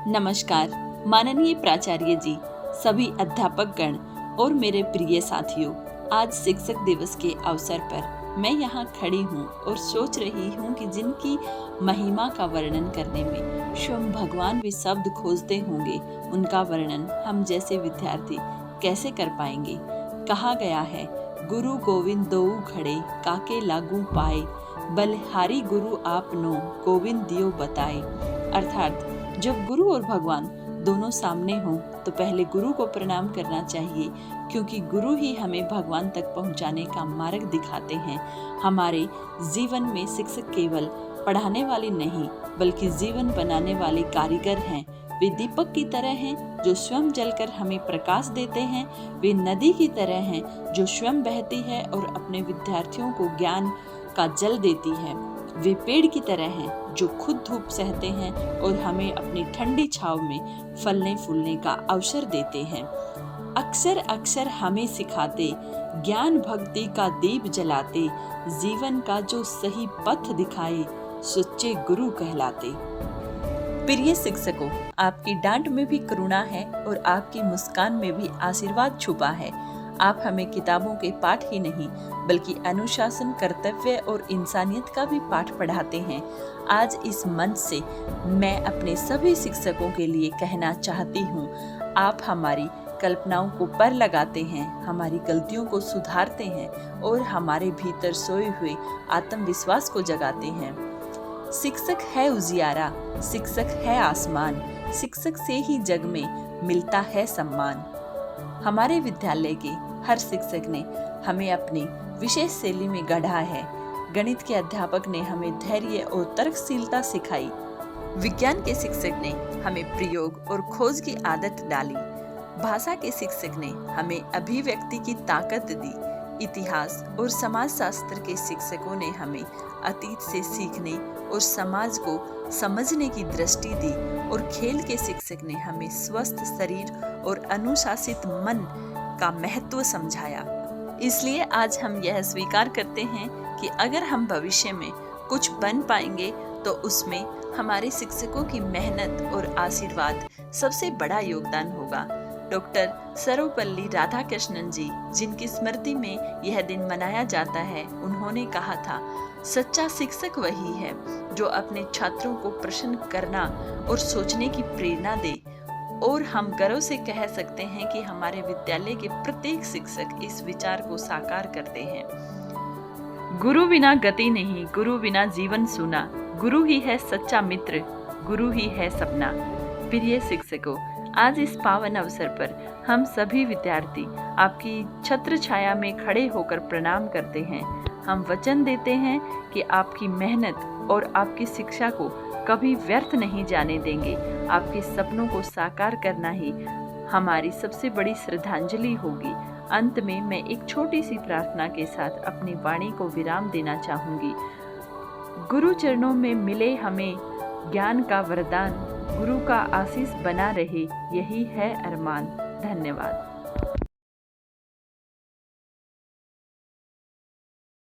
नमस्कार माननीय प्राचार्य जी, सभी अध्यापक गण और मेरे प्रिय साथियों। आज शिक्षक दिवस के अवसर पर मैं यहाँ खड़ी हूँ और सोच रही हूँ कि जिनकी महिमा का वर्णन करने में स्वयं भगवान भी शब्द खोजते होंगे, उनका वर्णन हम जैसे विद्यार्थी कैसे कर पाएंगे। कहा गया है, गुरु गोविंद दोऊ खड़े काके लागू पाए, बलिहारी गुरु आपनो गोविंद दियो बताए। अर्थात जब गुरु और भगवान दोनों सामने हों तो पहले गुरु को प्रणाम करना चाहिए, क्योंकि गुरु ही हमें भगवान तक पहुंचाने का मार्ग दिखाते हैं। हमारे जीवन में शिक्षक केवल पढ़ाने वाले नहीं, बल्कि जीवन बनाने वाले कारीगर हैं। वे दीपक की तरह हैं जो स्वयं जलकर हमें प्रकाश देते हैं। वे नदी की तरह हैं जो स्वयं बहती है और अपने विद्यार्थियों को ज्ञान का जल देती है। वे पेड़ की तरह हैं जो खुद धूप सहते हैं और हमें अपनी ठंडी छांव में फलने फूलने का अवसर देते हैं। अक्सर अक्सर हमें सिखाते, ज्ञान भक्ति का दीप जलाते, जीवन का जो सही पथ दिखाए, सच्चे गुरु कहलाते। प्रिय शिक्षकों, आपकी डांट में भी करुणा है और आपकी मुस्कान में भी आशीर्वाद छुपा है। आप हमें किताबों के पाठ ही नहीं, बल्कि अनुशासन, कर्तव्य और इंसानियत का भी पाठ पढ़ाते हैं। आज इस मंच से मैं अपने सभी शिक्षकों के लिए कहना चाहती हूँ, आप हमारी कल्पनाओं को पर लगाते हैं, हमारी गलतियों को सुधारते हैं और हमारे भीतर सोए हुए आत्मविश्वास को जगाते हैं। शिक्षक है उजियारा, शिक्षक है आसमान, शिक्षक से ही जग में मिलता है सम्मान। हमारे विद्यालय के हर शिक्षक ने हमें अपनी विशेष शैली में गढ़ा है। गणित के अध्यापक ने हमें धैर्य और तर्कशीलता सिखाई। विज्ञान के शिक्षक ने हमें प्रयोग और खोज की आदत डाली। भाषा के शिक्षक ने हमें अभिव्यक्ति की ताकत दी। इतिहास और समाजशास्त्र के शिक्षकों ने हमें अतीत से सीखने और समाज को समझने की दृष्टि दी। और खेल के शिक्षक ने हमें स्वस्थ शरीर और अनुशासित मन का महत्व समझाया। इसलिए आज हम यह स्वीकार करते हैं कि अगर हम भविष्य में कुछ बन पाएंगे तो उसमें हमारे शिक्षकों की मेहनत और आशीर्वाद सबसे बड़ा योगदान होगा। डॉक्टर सर्वपल्ली राधाकृष्णन जी, जिनकी स्मृति में यह दिन मनाया जाता है, उन्होंने कहा था, सच्चा शिक्षक वही है जो अपने छात्रों को प्रश्न करना और सोचने की प्रेरणा दे। और हम गर्व से कह सकते हैं कि हमारे विद्यालय के प्रत्येक शिक्षक इस विचार को साकार करते हैं। गुरु बिना गति नहीं, गुरु बिना जीवन सूना, गुरु ही है सच्चा मित्र, गुरु ही है सपना। प्रिय शिक्षकों, आज इस पावन अवसर पर हम सभी विद्यार्थी आपकी छत्र छाया में खड़े होकर प्रणाम करते हैं। हम वचन देते हैं कि आपकी मेहनत और आपकी शिक्षा को कभी व्यर्थ नहीं जाने देंगे। आपके सपनों को साकार करना ही हमारी सबसे बड़ी श्रद्धांजलि होगी। अंत में मैं एक छोटी सी प्रार्थना के साथ अपनी वाणी को विराम देना चाहूंगी। गुरु चरणों में मिले हमें ज्ञान का वरदान, गुरु का आशीष बना रहे, यही है अरमान। धन्यवाद।